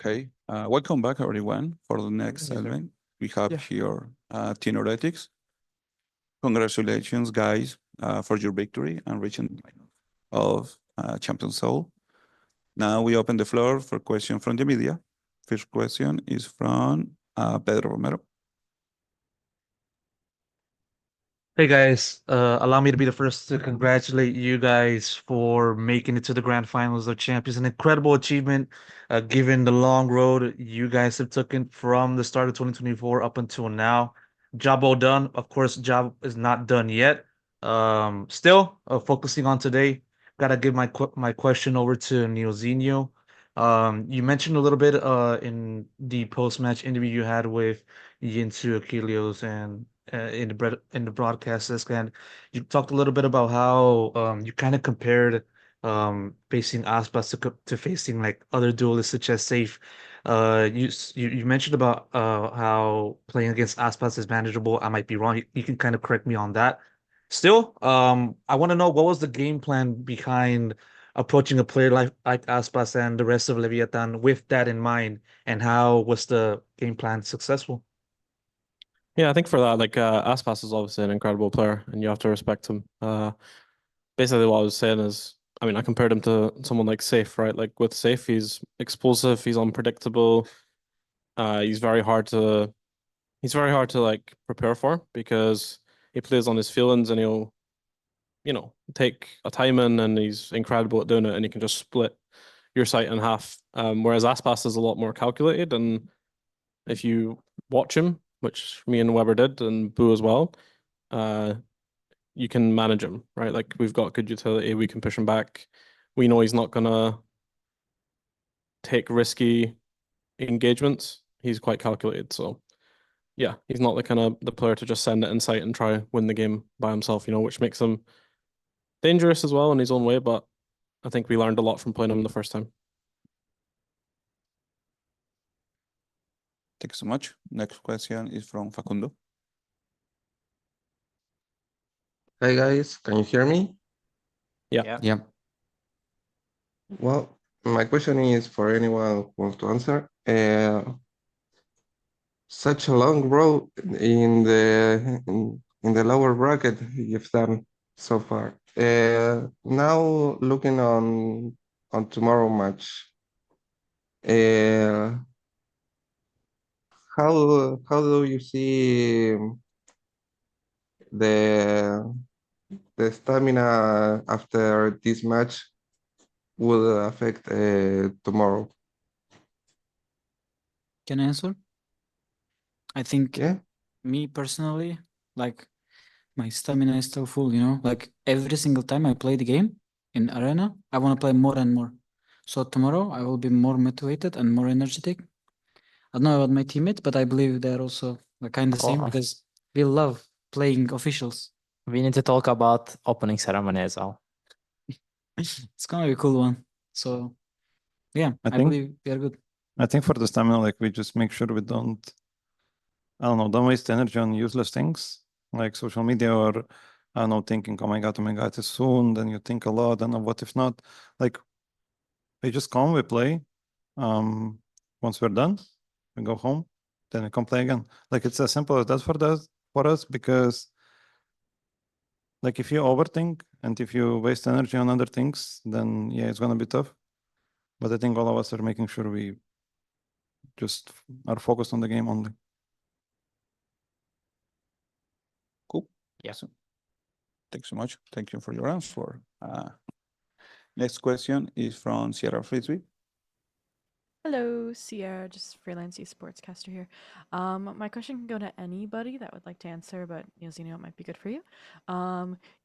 Okay, welcome back everyone for the next Yes, sir. segment. We have Yeah. here Team Heretics. Congratulations, guys, for your victory and reaching the final of Champions Seoul. Now we open the floor for questions from the media. First question is from Pedro Romero. Hey guys, allow me to be the first to congratulate you guys for making it to the grand finals of champions. An incredible achievement, given the long road you guys have taken from the start of 2024 up until now. Job well done. Of course, job is not done yet. Still, focusing on today, gotta give my question over to Neilzinho. You mentioned a little bit in the post-match interview you had with Yinsu Achilles and in the broadcast this and you talked a little bit about how you kind of compared facing Aspas to facing like other duelists such as Safe. You mentioned about how playing against Aspas is manageable. I might be wrong. You can kind of correct me on that. Still, I want to know what was the game plan behind approaching a player like Aspas and the rest of Leviathan with that in mind, and how was the game plan successful? Yeah, I think for that, like Aspas is obviously an incredible player, and you have to respect him. Basically, what I was saying is, I mean, I compared him to someone like Safe, right? Like with Safe, he's explosive, he's unpredictable. He's very hard to like prepare for because he plays on his feelings and he'll, take a time in, and he's incredible at doing it, and he can just split your site in half. Whereas Aspas is a lot more calculated, and if you watch him, which me and Weber did, and Boo as well, you can manage him, right? Like we've got good utility, we can push him back. We know he's not gonna take risky engagements. He's quite calculated, so yeah, he's not the kind of the player to just send it inside and try win the game by himself, which makes him dangerous as well in his own way. But I think we learned a lot from playing him the first time. Thanks so much. Next question is from Facundo. Hi guys, can you hear me? Yeah. Yeah. Well, my question is for anyone who wants to answer. Such a long road in the lower bracket you've done so far. Now looking on tomorrow match, how do you see the stamina after this match will affect tomorrow? Can I answer? I think Yeah. me personally, like my stamina is still full, like every single time I play the game in arena, I want to play more and more. So tomorrow I will be more motivated and more energetic. I don't know about my teammates, but I believe they're also kind of the same because we love playing officials. We need to talk about opening ceremony as well. It's gonna be a cool one. So yeah, I believe we are good. I think for the stamina, like we just make sure we don't waste energy on useless things like social media or I don't know, thinking, oh my god, it's soon. Then you think a lot, and what if not? Like we just come, we play. Once we're done, we go home, then we come play again. Like it's as simple as that for us because like if you overthink and if you waste energy on other things, then yeah, it's gonna be tough. But I think all of us are making sure we just are focused on the game only. Cool. Yeah. So, thanks so much. Thank you for your answer. Next question is from Sierra Frisbee. Hello, Sierra, just freelance esportscaster here. My question can go to anybody that would like to answer, but Neilzinho, it might be good for you.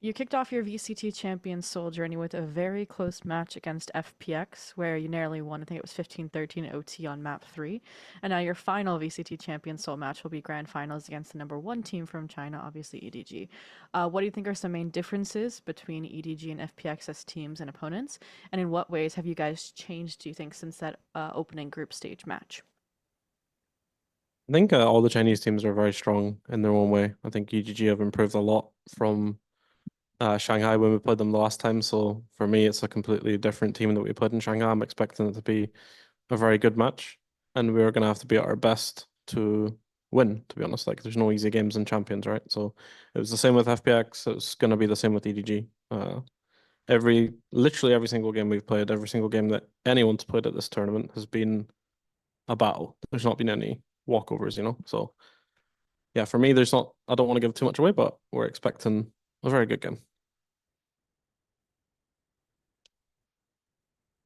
You kicked off your VCT Champions Seoul journey with a very close match against FPX, where you narrowly won. I think it was 15-13 OT on map 3. And now your final VCT Champions Seoul match will be grand finals against the #1 team from China, obviously EDG. What do you think are some main differences between EDG and FPX as teams and opponents? And in what ways have you guys changed, do you think, since that opening group stage match? I think all the Chinese teams are very strong in their own way. I think EGG have improved a lot from Shanghai when we played them the last time. So for me, it's a completely different team that we played in Shanghai. I'm expecting it to be a very good match. and we're gonna have to be at our best to win. To be honest, like there's no easy games in Champions, right? So it was the same with FPX. It's gonna be the same with EDG. Literally every single game we've played, every single game that anyone's played at this tournament has been a battle. There's not been any walkovers, you know. So yeah, for me, I don't want to give too much away, but we're expecting a very good game.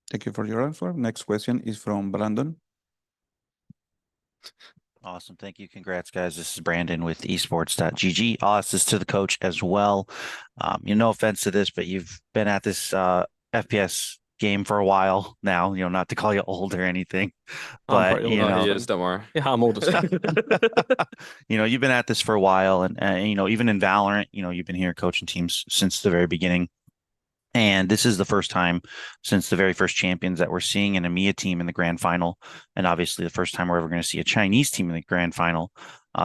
Thank you for your answer. Next question is from Brandon. Awesome. Thank you. Congrats, guys. This is Brandon with esports.gg. I'll ask this to the coach as well. No offense to this, but you've been at this FPS game for a while now, not to call you old or anything, I'm but pretty old. He is, don't worry. Yeah, I'm old as fuck. you've been at this for a while, and even in Valorant, you've been here coaching teams since the very beginning. And this is the first time since the very first champions that we're seeing an EMEA team in the grand final. And obviously the first time we're ever going to see a Chinese team in the grand final.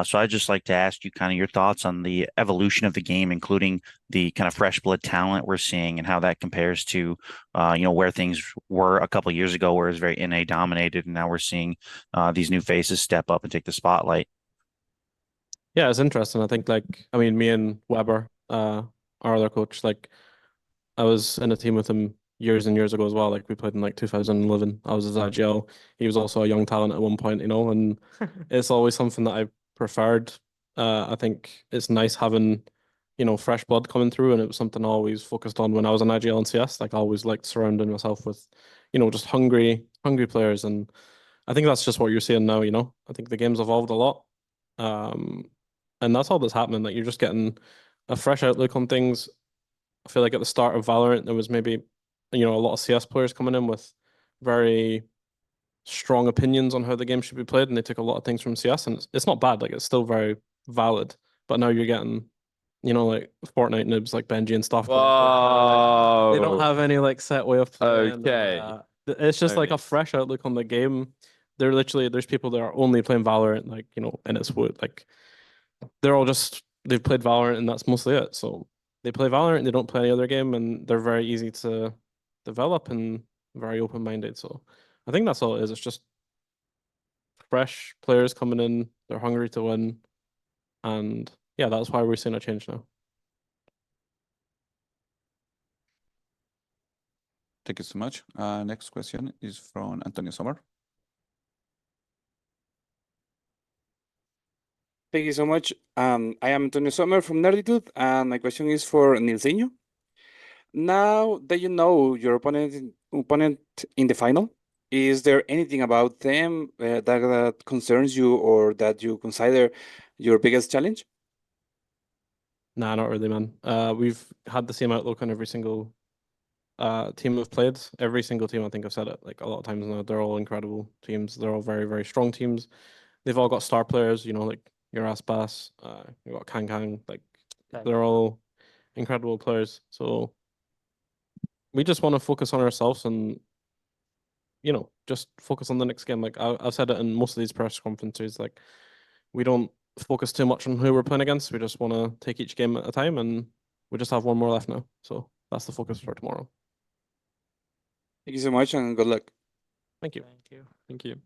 So I'd just like to ask you kind of your thoughts on the evolution of the game, including the kind of fresh blood talent we're seeing and how that compares to, where things were a couple of years ago, where it was very NA dominated. And now we're seeing these new faces step up and take the spotlight. Yeah, it's interesting. I think me and Weber, our other coach, I was in a team with him years and years ago as well. Like we played in 2011. I was his IGL. He was also a young talent at one point, and it's always something that I preferred. I think it's nice having, fresh blood coming through, and it was something I always focused on when I was an IGL and CS. I always liked surrounding myself with, just hungry players, and I think that's just what you're seeing now. I think the game's evolved a lot, and that's all that's happening. You're just getting a fresh outlook on things. I feel like at the start of Valorant, there was maybe, a lot of CS players coming in with very strong opinions on how the game should be played, and they took a lot of things from CS, and it's not bad. It's still very valid. But now you're getting, Fortnite noobs like Benji and stuff. Whoa. They don't have any set way of playing. Okay. It's just a fresh outlook on the game. There's people that are only playing Valorant, and it's what they've played Valorant and that's mostly it. So they play Valorant and they don't play any other game, and they're very easy to develop and very open-minded. So I think that's all it is. It's just fresh players coming in, they're hungry to win, and yeah, that's why we're seeing a change now. Thank you so much. Next question is from Antonio Sommer. Thank you so much. I am Antonio Sommer from Nerditude, and my question is for Nilsinho. Now that you know your opponent in the final, is there anything about them that concerns you or that you consider your biggest challenge? Nah, not really, man. We've had the same outlook on every single team we've played. Every single team, I think I've said it a lot of times now. They're all incredible teams. They're all very, very strong teams. They've all got star players, your Aspas, you got Kang. They're all incredible players. So we just want to focus on ourselves and, just focus on the next game. I've said it in most of these press conferences, we don't focus too much on who we're playing against. We just want to take each game at a time, and we just have one more left now. So that's the focus for tomorrow. Thank you so much and good luck. Thank you. Thank you.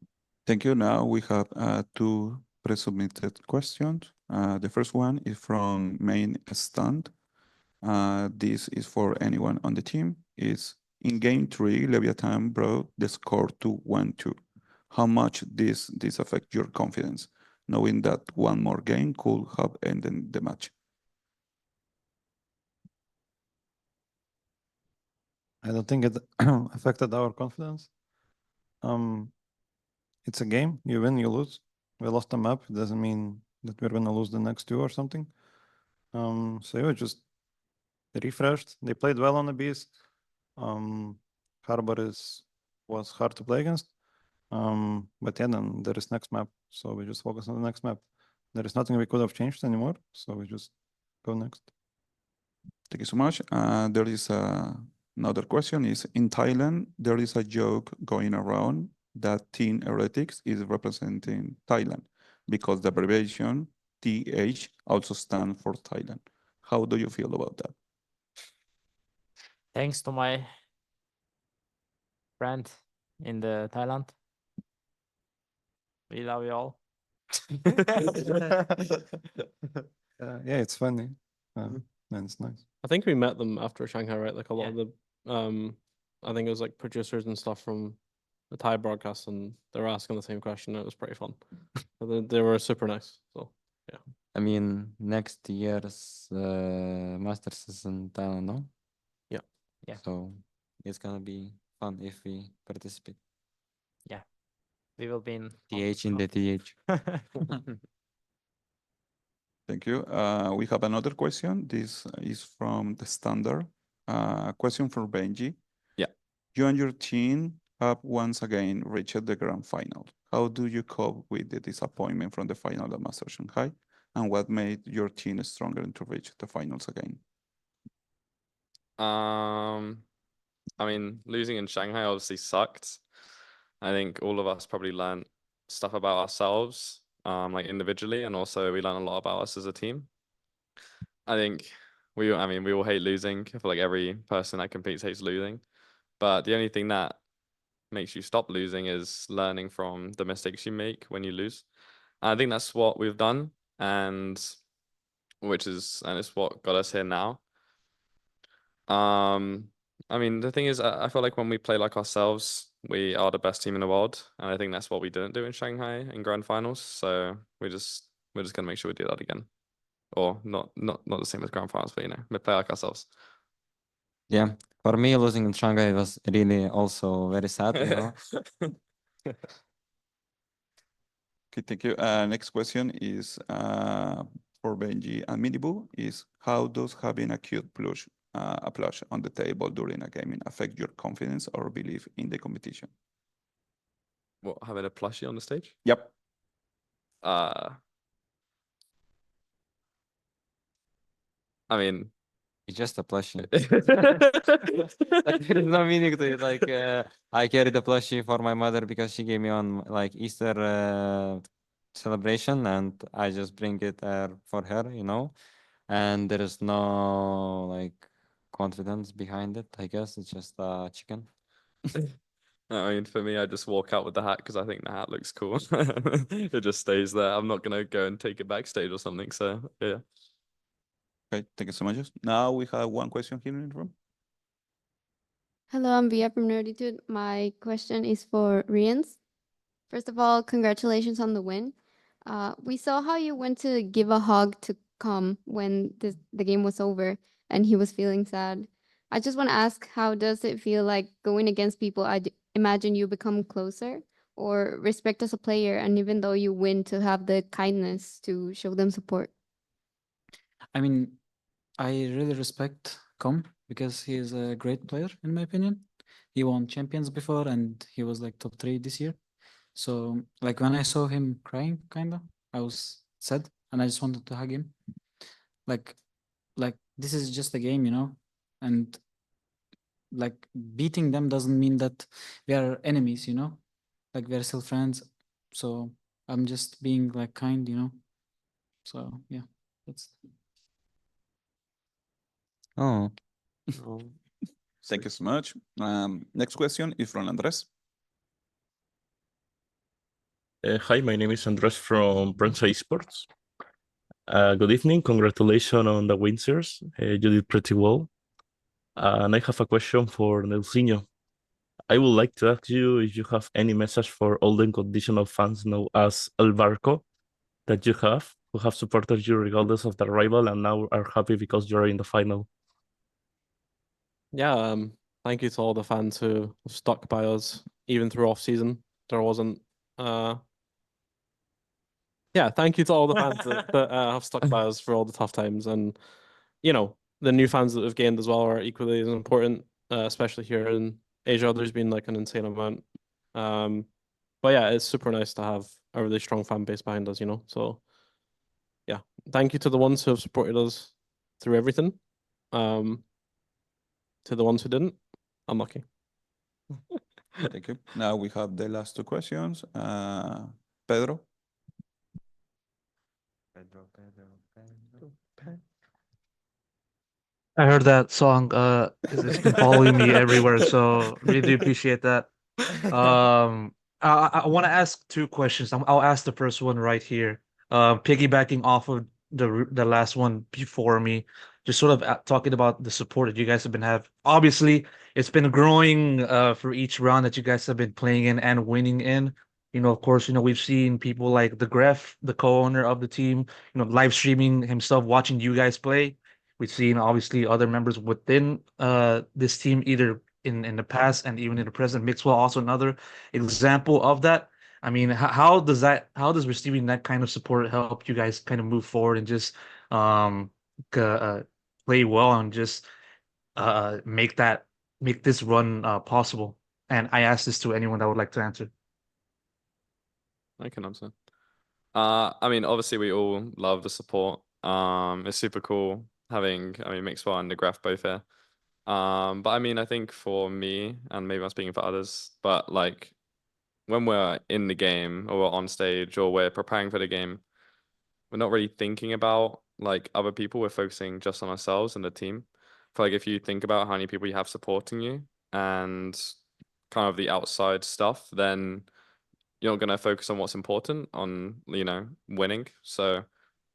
Thank you. Now we have two pre-submitted questions. The first one is from Main Stand. This is for anyone on the team. Is in game 3, LEVIATAN brought the score to 1-2. How much this affect your confidence, knowing that one more game could have ended the match? I don't think it affected our confidence. It's a game. You win, you lose. We lost the map. It doesn't mean that we're gonna lose the next two or something. So yeah, just refreshed. They played well on the Beast. Harbor was hard to play against. But yeah, then there is next map. So we just focus on the next map. There is nothing we could have changed anymore. So we just go next. Thank you so much. There is another question is, in Thailand, there is a joke going around that Team Heretics is representing Thailand because the abbreviation TH also stands for Thailand. How do you feel about that? Thanks to my friend in the Thailand. We love you all. Yeah, it's funny. And it's nice. I think we met them after Shanghai, right? Like a lot Yeah. of the I think it was like producers and stuff from the Thai broadcast, and they were asking the same question. It was pretty fun. But they were super nice. So I mean, next year's Masters is in Thailand, no? Yeah. Yeah. So it's gonna be fun if we participate. We will be in TH in the TH. Thank you. We have another question. This is from the standard. Question for Benji. Yeah. You and your team have once again reached the grand final. How do you cope with the disappointment from the final at Master Shanghai? And what made your team stronger to reach the finals again? I mean, losing in Shanghai obviously sucked. I think all of us probably learned stuff about ourselves, like individually, and also we learned a lot about us as a team. I think we all hate losing. I feel like every person that competes hates losing. But the only thing that makes you stop losing is learning from the mistakes you make when you lose. And I think that's what we've done, and it's what got us here now. I mean, the thing is, I feel like when we play like ourselves, we are the best team in the world, and I think that's what we didn't do in Shanghai in grand finals. So we're just gonna make sure we do that again, or not the same as grand finals, but we play like ourselves. Yeah, for me, losing in Shanghai was really also very sad, you know. Okay, thank you. Next question is for Benji and Minibu is how does having a cute plush on the table during a gaming affect your confidence or belief in the competition? What, having a plushie on the stage? Yep. I mean, It's just a plushie. Like, there is no meaning to it. Like, I carried a plushie for my mother because she gave me on like Easter celebration, and I just bring it for her, you know. And there is no like confidence behind it. I guess it's just a chicken. I mean, for me, I just walk out with the hat because I think the hat looks cool. It just stays there. I'm not gonna go and take it backstage or something. So yeah. Okay, thank you so much. Now we have one question here in the room. Hello, I'm Via from Nerditude. My question is for Rians. First of all, congratulations on the win. We saw how you went to give a hug to Com when the game was over and he was feeling sad. I just want to ask, how does it feel like going against people imagine you become closer or respect as a player, and even though you win, to have the kindness to show them support? I mean, I really respect Com because he is a great player in my opinion. He won champions before and he was like top 3 this year. So like when I saw him crying, kinda, I was sad and I just wanted to hug him. Like this is just a game, you know, and like beating them doesn't mean that we are enemies, you know, like we're still friends. So I'm just being like kind, you know. So yeah, that's. Oh, Thank you so much. Next question is from Andres. Hi, my name is Andres from VALORANT Esports. Good evening. Congratulations on the win, sirs. You did pretty well. And I have a question for Nelsinho. I would like to ask you if you have any message for all the unconditional fans known as El Barco that you have, who have supported you regardless of the rival and now are happy because you're in the final. yeah, thank you to all the fans who stuck by us even through off season. There wasn't yeah, thank you to all the fans that have stuck by us for all the tough times, and you know, the new fans that have gained as well are equally as important, especially here in Asia. There's been like an insane amount. But yeah, it's super nice to have a really strong fan base behind us, you know. So yeah, thank you to the ones who have supported us through everything. To the ones who didn't, unlucky. Thank you. Now we have the last two questions. Pedro. I heard that song. It's been following me everywhere. So really do appreciate that. I want to ask two questions. I'll ask the first one right here. Piggybacking off of the last one before me, just sort of talking about the support that you guys have been have. Obviously, it's been growing for each round that you guys have been playing in and winning in. Of course, we've seen people like the Gref, the co-owner of the team, live streaming himself, watching you guys play. We've seen obviously other members within this team, either in the past and even in the present. Mixwell also another example of that. I mean, how does receiving that kind of support help you guys kind of move forward and just um play well and just make this run possible? And I ask this to anyone that would like to answer. I can answer. I mean, obviously we all love the support. It's super cool having, Mixwell and the Graph both here. But I mean, I think for me, and maybe I'm speaking for others, but like when we're in the game or we're on stage or we're preparing for the game, we're not really thinking about like other people. We're focusing just on ourselves and the team. For like if you think about how many people you have supporting you and kind of the outside stuff, then you're not gonna focus on what's important on, winning. So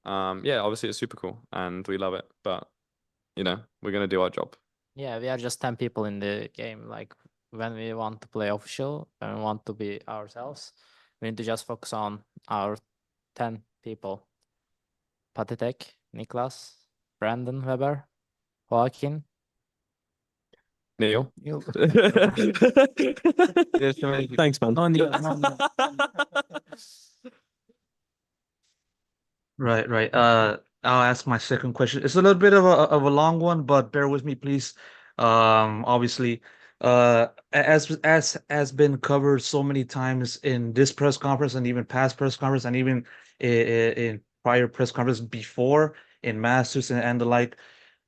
yeah, obviously it's super cool and we love it, but we're gonna do our job. Yeah, we are just 10 people in the game. Like when we want to play official, when we want to be ourselves, we need to just focus on our 10 people. Patitek, Niklas, Brandon Weber, Joaquin, Neil. Thanks, man. No, Neil, no, Neil. Right. I'll ask my second question. It's a little bit of a long one, but bear with me, please. Obviously, as has been covered so many times in this press conference and even past press conference and even in prior press conference before in Masters and the like.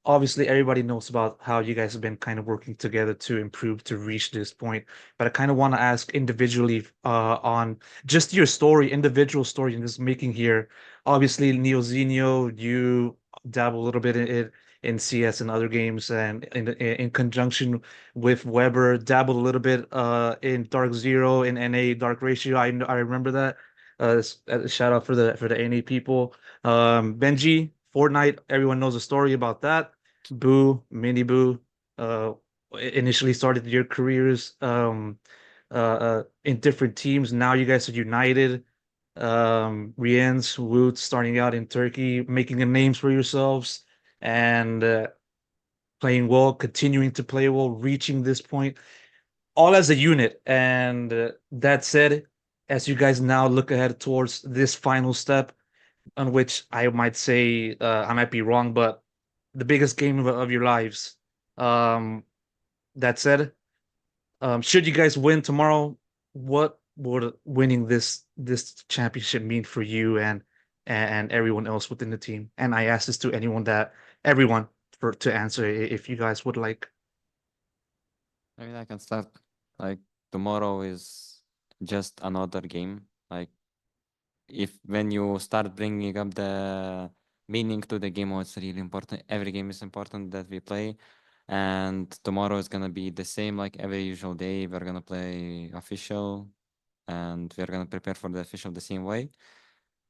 Obviously, everybody knows about how you guys have been kind of working together to improve to reach this point. But I kind of want to ask individually on just your story, individual story, and just making here. Obviously, Neozinho, you dabble a little bit in CS and other games, and in conjunction with Weber, dabbled a little bit in Dark Zero, in NA Dark Ratio. I remember that. Shout out for the NA people. Benji, Fortnite, everyone knows the story about that. Boo, Mini Boo, initially started your careers in different teams. Now you guys are united. Riens, Woot starting out in Turkey, making a names for yourselves and playing well, continuing to play well, reaching this point, all as a unit. And that said, as you guys now look ahead towards this final step, on which I might say I might be wrong, but the biggest game of your lives. That said, should you guys win tomorrow, what would winning this championship mean for you and everyone else within the team? And I ask this to everyone to answer if you guys would like. I mean, I can start. Like tomorrow is just another game. Like when you start bringing up the meaning to the game, it's really important. Every game is important that we play, and tomorrow is gonna be the same like every usual day. We're gonna play official, and we're gonna prepare for the official the same way.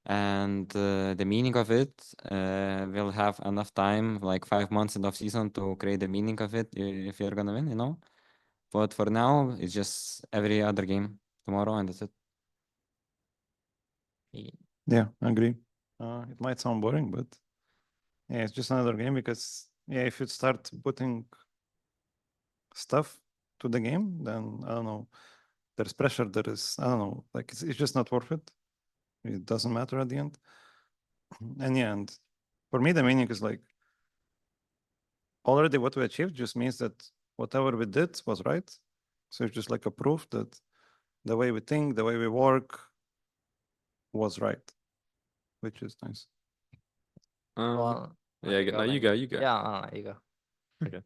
And the meaning of it, we'll have enough time, like 5 months in the off season, to create the meaning of it if you're gonna win. But for now, it's just every other game tomorrow, and that's it. Yeah, I agree. It might sound boring, but yeah, it's just another game because if you start putting stuff to the game, then I don't know, there's pressure, I don't know, like it's just not worth it. It doesn't matter at the end. And yeah, and for me, the meaning is like already what we achieved just means that whatever we did was right. So it's just like a proof that the way we think, the way we work was right, which is nice. Well, Yeah, you go, no, you man. go, you go. Yeah, you go. Okay.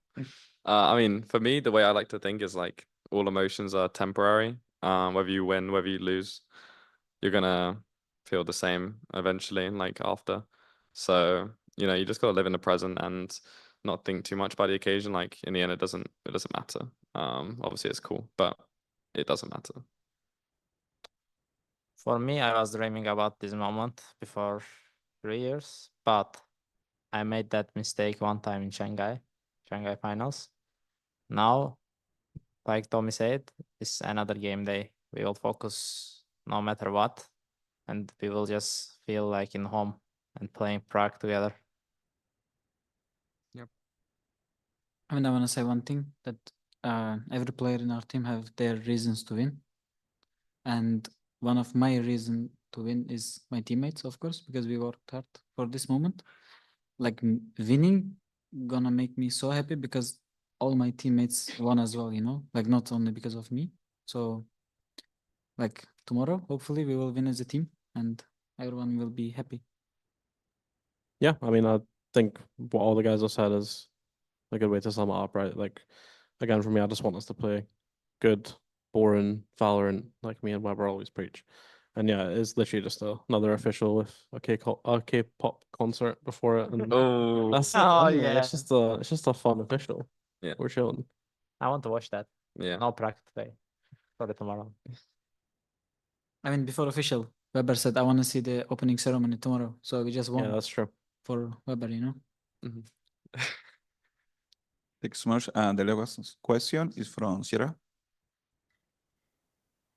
I mean, for me, the way I like to think is like all emotions are temporary. Whether you win, whether you lose, you're gonna feel the same eventually, like after. So, you just gotta live in the present and not think too much about the occasion. Like in the end, it doesn't matter. Obviously it's cool, but it doesn't matter. For me, I was dreaming about this moment before 3 years, but I made that mistake one time in Shanghai finals. Now, like Tommy said, it's another game day. We will focus no matter what, and we will just feel like in home and playing Prague together. I mean, I want to say one thing that every player in our team have their reasons to win, and one of my reason to win is my teammates, of course, because we worked hard for this moment. Like winning gonna make me so happy because all my teammates won as well, you know, like not only because of me. So like tomorrow, hopefully we will win as a team and everyone will be happy. Yeah, I mean, I think what all the guys have said is a good way to sum it up, right? Like, again, for me, I just want us to play good, boring Valorant, like me and Weber always preach. And yeah, it's literally just another official with a K-pop concert before it, and Oh, that's it. Oh, Anyway, yeah. it's just a fun official. Yeah. We're chilling. I want to watch that. yeah. No Prague today. For tomorrow. I mean, before official, Weber said, I want to see the opening ceremony tomorrow. So we just Yeah, won that's true. for Weber, you know? Mhm. Thanks so much. The last question is from Sierra.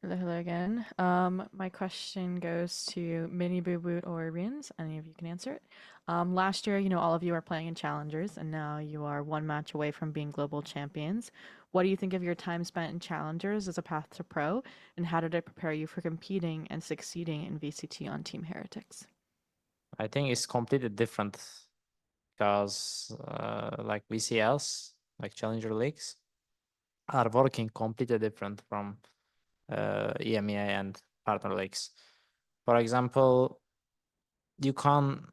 Hello again. My question goes to Mini Boo Boot or Rians. Any of you can answer it. Last year, all of you are playing in challengers, and now you are one match away from being global champions. What do you think of your time spent in challengers as a path to pro, and how did it prepare you for competing and succeeding in VCT on Team Heretics? I think it's completely different because like VCLs, like Challenger Leagues, are working completely different from EMEA and partner leagues. For example, you can't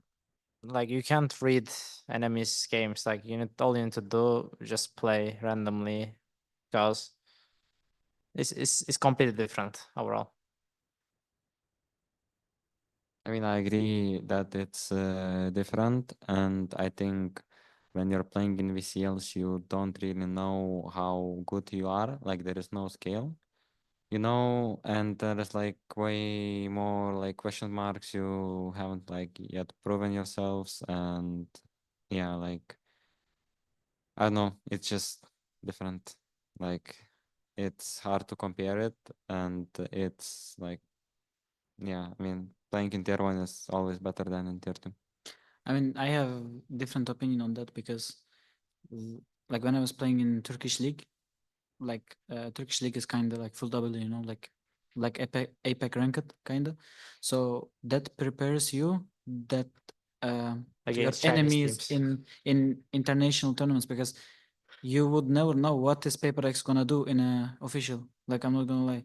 read enemies' games. Like all you need to do just play randomly because it's completely different overall. I mean, I agree that it's different, and I think when you're playing in VCLs, you don't really know how good you are. Like there is no scale, and there is like way more like question marks. You haven't like yet proven yourselves, and yeah, like I don't know, it's just different. Like it's hard to compare it, and it's like, yeah, I mean, playing in tier 1 is always better than in tier 2. I mean, I have different opinion on that because like when I was playing in Turkish league, like Turkish league is kind of like full W, like APEC ranked kind of. So that prepares you that your Against Chinese enemies teams. in international tournaments, because you would never know what is Paper X gonna do in a official. Like I'm not gonna lie,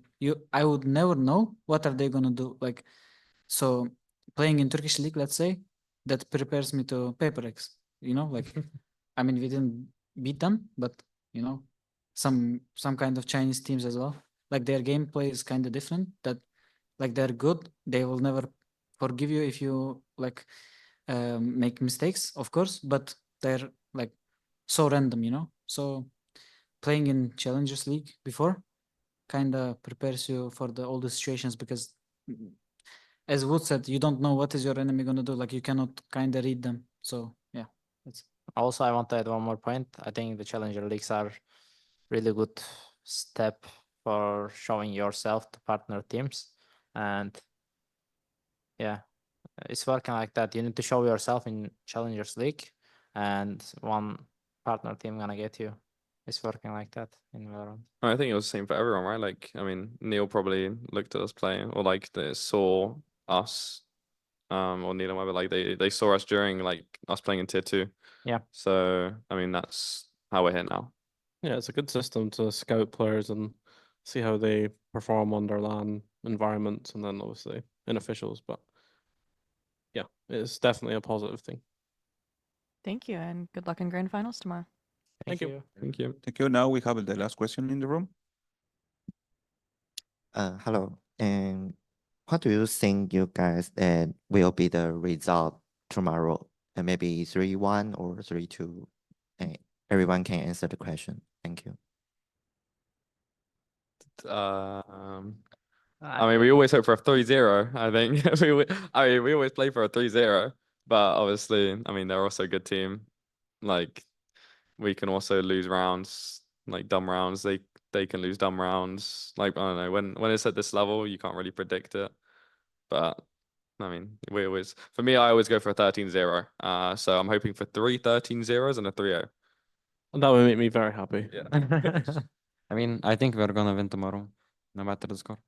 I would never know what are they gonna do. Like so, playing in Turkish league, let's say, that prepares me to Paper X. Like I mean, we didn't beat them, but some kind of Chinese teams as well. Like their gameplay is kind of different. That like they're good. They will never forgive you if you like make mistakes, of course. But they're like so random. So playing in Challengers League before kind of prepares you for all the situations because, as Wood said, you don't know what is your enemy gonna do. Like you cannot kind of read them. So yeah, that's. Also, I want to add one more point. I think the Challenger Leagues are really good step for showing yourself to partner teams. And yeah, it's working like that. You need to show yourself in Challengers League and one partner team gonna get you. It's working like that in Valorant. I think it was the same for everyone, right? Like, I mean, Neil probably looked at us playing, or like they saw us, or Neil and Weber, like they saw us during like us playing in tier 2. Yeah. So I mean, that's how we're here now. Yeah, it's a good system to scout players and see how they perform under LAN environments, and then obviously in officials. But yeah, it's definitely a positive thing. Thank you, and good luck in grand finals tomorrow. Thank you. Thank you. Thank you. Now we have the last question in the room. Hello. And what do you think you guys will be the result tomorrow? And maybe 3-1 or 3-2? Everyone can answer the question. Thank you. I mean, we always hope for a 3-0, I think. We always play for a 3-0, but obviously, I mean, they're also a good team. Like, we can also lose rounds, like dumb rounds. They can lose dumb rounds. Like, I don't know, when it's at this level, you can't really predict it. But I mean, for me, I always go for a 13-0. So I'm hoping for 3 13-0s and a 3-0. That would make me very happy. Yeah. I mean, I think we're gonna win tomorrow, no matter the score.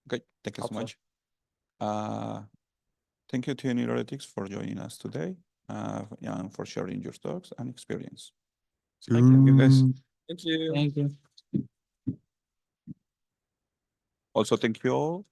Okay, thank you so Hope so. much. Thank you to Heretics for joining us today, and for sharing your thoughts and experience. Thank you, guys. Thank you. Thank you. Also, thank you all